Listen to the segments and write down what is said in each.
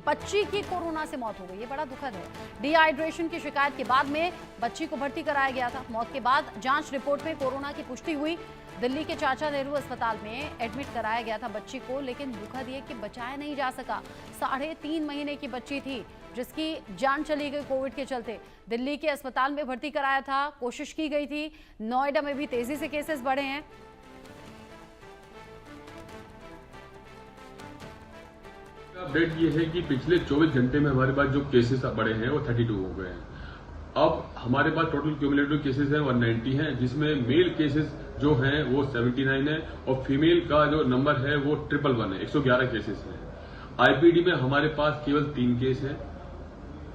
बच्ची की कोरोना से मौत हो गई। ये बड़ा दुखद है। डिहाइड्रेशन की शिकायत के बाद में बच्ची को भर्ती कराया गया था। मौत के बाद जांच रिपोर्ट में कोरोना की पुष्टि हुई। दिल्ली के चाचा नेहरू अस्पताल में एडमिट कराया गया था बच्ची को, लेकिन दुखद ये कि बचाया नहीं जा सका। 3.5 महीने की बच्ची थी जिसकी जान चली गई कोविड के चलते। दिल्ली के अस्पताल में भर्ती कराया था, कोशिश की गई थी। नोएडा में भी तेजी से केसेस बढ़े हैं। अपडेट ये है कि पिछले 24 घंटे में हमारे पास जो केसेस बढ़े हैं वो 32 हो गए हैं। अब हमारे पास टोटल क्यूमुलेटिव केसेस हैं 190 हैं, जिसमें मेल केसेस जो हैं वो 79 है और फीमेल का जो नंबर है वो 111 है। 111 केसेस हैं। आईपीडी में हमारे पास केवल 3 केस हैं।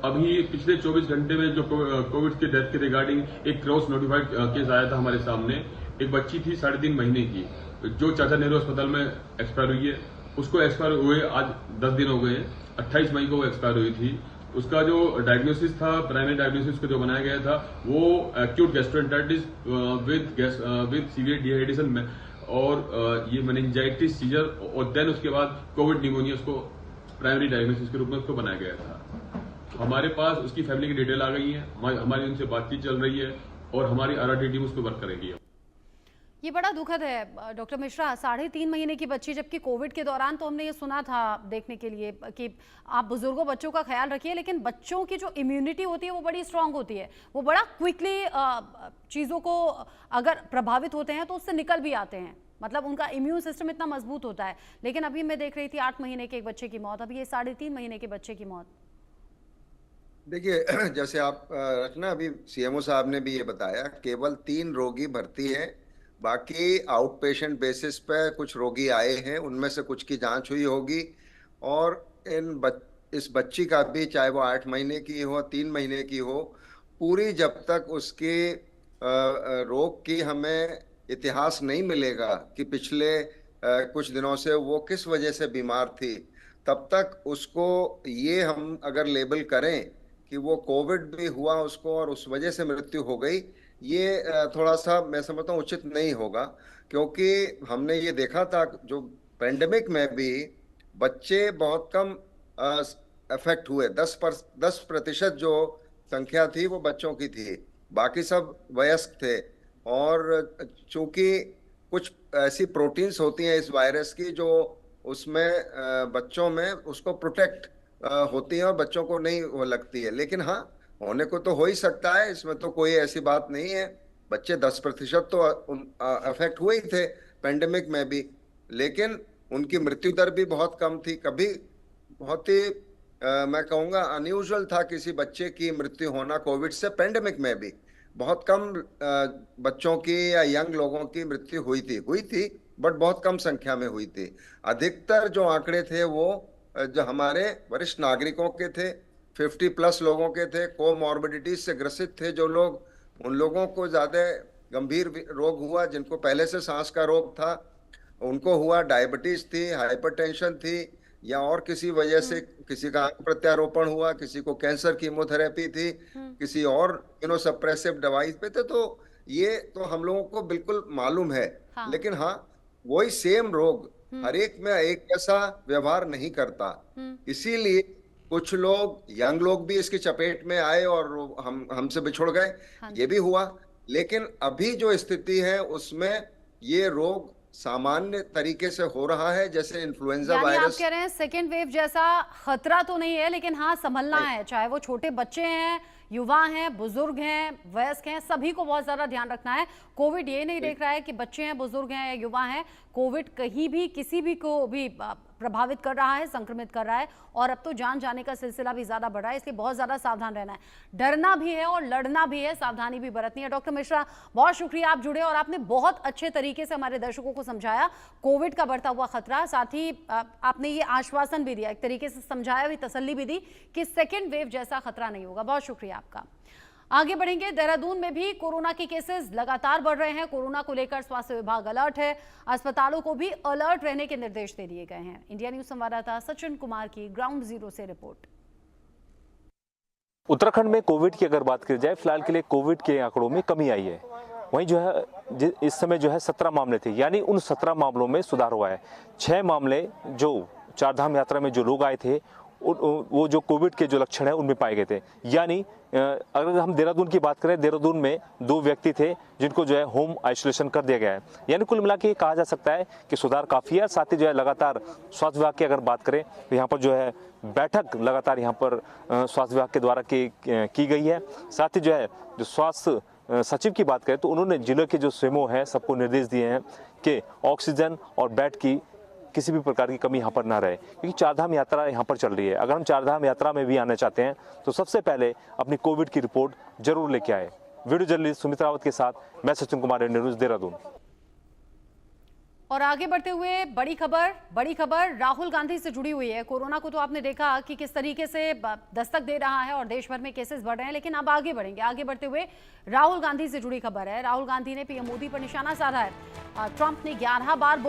अभी पिछले 24 घंटे में जो कोविड के डेथ के रिगार्डिंग एक क्रॉस नोटिफाइड केस आया था हमारे सामने। एक बच्ची थी 3.5 महीने की जो चाचा नेहरू अस्पताल में एक्सपायर हुई है। उसको एक्सपायर हुए आज 10 दिन हो गए। 28 मई को वो एक्सपायर हुई थी। उसका जो डायग्नोसिस था, प्राइमरी डायग्नोसिस को जो बनाया गया था वो acute gastroenteritis with severe dehydration और ये मेनिंजाइटिस सीजर और देन उसके बाद कोविड निमोनिया उसको प्राइमरी डायग्नोसिस के रूप में उसको बनाया गया था। हमारे पास उसकी फैमिली की डिटेल आ गई है, हमारी उनसे बातचीत चल रही है और हमारी आरआरटी टीम उस पर वर्क करेगी। ये बड़ा दुखद है डॉक्टर मिश्रा। 3.5 महीने की बच्ची, जबकि कोविड के दौरान तो हमने ये सुना था देखने के लिए कि आप बुजुर्गों बच्चों का ख्याल रखिए, लेकिन बच्चों की जो इम्यूनिटी होती है वो बड़ी स्ट्रांग होती है। वो बड़ा क्विकली चीज़ों को अगर प्रभावित होते हैं तो उससे निकल भी आते हैं। मतलब उनका इम्यून सिस्टम इतना मजबूत होता है। लेकिन अभी मैं देख रही थी 8 महीने के एक बच्चे की मौत, अभी ये 3.5 महीने के बच्चे की मौत। देखिए, जैसे आप रचना अभी सीएमओ साहब ने भी ये बताया, केवल 3 रोगी भर्ती हैं। बाकी आउट पेशेंट बेसिस पे कुछ रोगी आए हैं, उनमें से कुछ की जांच हुई होगी। और इस बच्ची का भी, चाहे वो 8 महीने की हो 3 महीने की हो, पूरी जब तक उसके रोग की हमें इतिहास नहीं मिलेगा कि पिछले कुछ दिनों से वो किस वजह से बीमार थी, तब तक उसको ये हम अगर लेबल करें कि वो कोविड भी हुआ उसको और उस वजह से मृत्यु हो गई, ये थोड़ा सा मैं समझता हूँ उचित नहीं होगा। क्योंकि हमने ये देखा था जो पेंडेमिक में भी बच्चे बहुत कम अफेक्ट हुए। 10% जो संख्या थी वो बच्चों की थी, बाकी सब वयस्क थे। और चूंकि कुछ ऐसी प्रोटीन्स होती हैं इस वायरस की जो उसमें बच्चों में उसको प्रोटेक्ट होती है और बच्चों को नहीं वो लगती है। लेकिन हाँ, होने को तो हो ही सकता है, इसमें तो कोई ऐसी बात नहीं है। बच्चे 10% तो अफेक्ट हुए ही थे पेंडेमिक में भी, लेकिन उनकी मृत्यु दर भी बहुत कम थी। कभी बहुत ही मैं कहूँगा अनयूजुअल था किसी बच्चे की मृत्यु होना कोविड से। पेंडेमिक में भी बहुत कम बच्चों की या यंग लोगों की मृत्यु हुई थी, बट बहुत कम संख्या में हुई थी। अधिकतर जो आंकड़े थे वो जो हमारे वरिष्ठ नागरिकों के थे, 50+ लोगों के थे, कोमॉर्बिडिटीज से ग्रसित थे जो लोग, उन लोगों को ज्यादा गंभीर रोग हुआ। जिनको पहले से सांस का रोग था उनको हुआ, डायबिटीज थी, हाइपरटेंशन थी, या और किसी वजह से किसी का अंग प्रत्यारोपण हुआ, किसी को कैंसर कीमोथेरेपी थी, किसी और इम्यूनोसप्रेसिव दवाई पे थे। तो ये तो हम लोगों को बिल्कुल मालूम है। हाँ। लेकिन हाँ, वही सेम रोग हर एक में एक जैसा व्यवहार नहीं करता। इसीलिए कुछ लोग, यंग लोग भी इसकी चपेट में आए और हमसे बिछुड़ गए। हाँ। ये भी हुआ। लेकिन अभी जो स्थिति है उसमें ये रोग सामान्य तरीके से हो रहा है, जैसे इन्फ्लुएंजा वायरस। आप कह रहे हैं सेकेंड वेव जैसा खतरा तो नहीं है, लेकिन हाँ संभलना है। चाहे वो छोटे बच्चे हैं, युवा हैं, बुजुर्ग हैं, वयस्क हैं, सभी को बहुत ज्यादा ध्यान रखना है। कोविड ये नहीं देख रहा है कि बच्चे हैं, बुजुर्ग हैं या युवा हैं। कोविड कहीं भी किसी भी को भी प्रभावित कर रहा है, संक्रमित कर रहा है, और अब तो जान जाने का सिलसिला भी ज्यादा बढ़ रहा है। इसलिए बहुत ज्यादा सावधान रहना है, डरना भी है और लड़ना भी है, सावधानी भी बरतनी है। डॉक्टर मिश्रा, बहुत शुक्रिया, आप जुड़े और आपने बहुत अच्छे तरीके से हमारे दर्शकों को समझाया कोविड का बढ़ता हुआ खतरा। साथ ही आपने ये आश्वासन भी दिया, एक तरीके से समझाया भी, तसल्ली भी दी कि सेकेंड वेव जैसा खतरा नहीं होगा। बहुत शुक्रिया आपका। आगे बढ़ेंगे। देहरादून में भी कोरोना के केसेस लगातार बढ़ रहे हैं। कोरोना को लेकर स्वास्थ्य विभाग अलर्ट है। अस्पतालों को भी अलर्ट रहने के निर्देश दे दिए गए हैं। इंडिया न्यूज संवाददाता सचिन कुमार की ग्राउंड जीरो से रिपोर्ट। उत्तराखंड में कोविड की अगर बात की जाए, फिलहाल के लिए कोविड के आंकड़ों में कमी आई है। वहीं जो है इस समय जो है 17 मामले थे, यानी उन 17 मामलों में सुधार हुआ है। 6 मामले जो चारधाम यात्रा में जो लोग आए थे वो जो कोविड के जो लक्षण है उनमें पाए गए थे। यानी अगर हम देहरादून की बात करें, देहरादून में 2 व्यक्ति थे जिनको जो है होम आइसोलेशन कर दिया गया है। यानी कुल मिला के कहा जा सकता है कि सुधार काफ़ी है। साथ ही जो है लगातार स्वास्थ्य विभाग की अगर बात करें तो यहाँ पर जो है बैठक लगातार यहाँ पर स्वास्थ्य विभाग के द्वारा की गई है। साथ ही जो है जो स्वास्थ्य सचिव की बात करें तो उन्होंने जिले के जो सीएमओ हैं सबको निर्देश दिए हैं कि ऑक्सीजन और बेड की किसी भी प्रकार की कमी यहाँ पर ना रहे, क्योंकि चारधाम यात्रा यहाँ पर चल रही है। अगर हम चारधाम यात्रा में भी आना चाहते हैं तो सबसे पहले अपनी कोविड की रिपोर्ट जरूर लेके आए। वीडियो जर्नलिस्ट सुमित रावत के साथ मैं सचिन कुमार, न्यूज़ देहरादून। और आगे बढ़ते हुए बड़ी खबर राहुल गांधी से जुड़ी हुई है। कोरोना को तो आपने देखा कि किस तरीके से दस्तक दे रहा है और देश भर में केसेस बढ़ रहे हैं, लेकिन अब आगे बढ़ेंगे। आगे बढ़ते हुए राहुल गांधी से जुड़ी खबर है। राहुल गांधी ने पीएम मोदी पर निशाना साधा है। ट्रंप ने 11 बार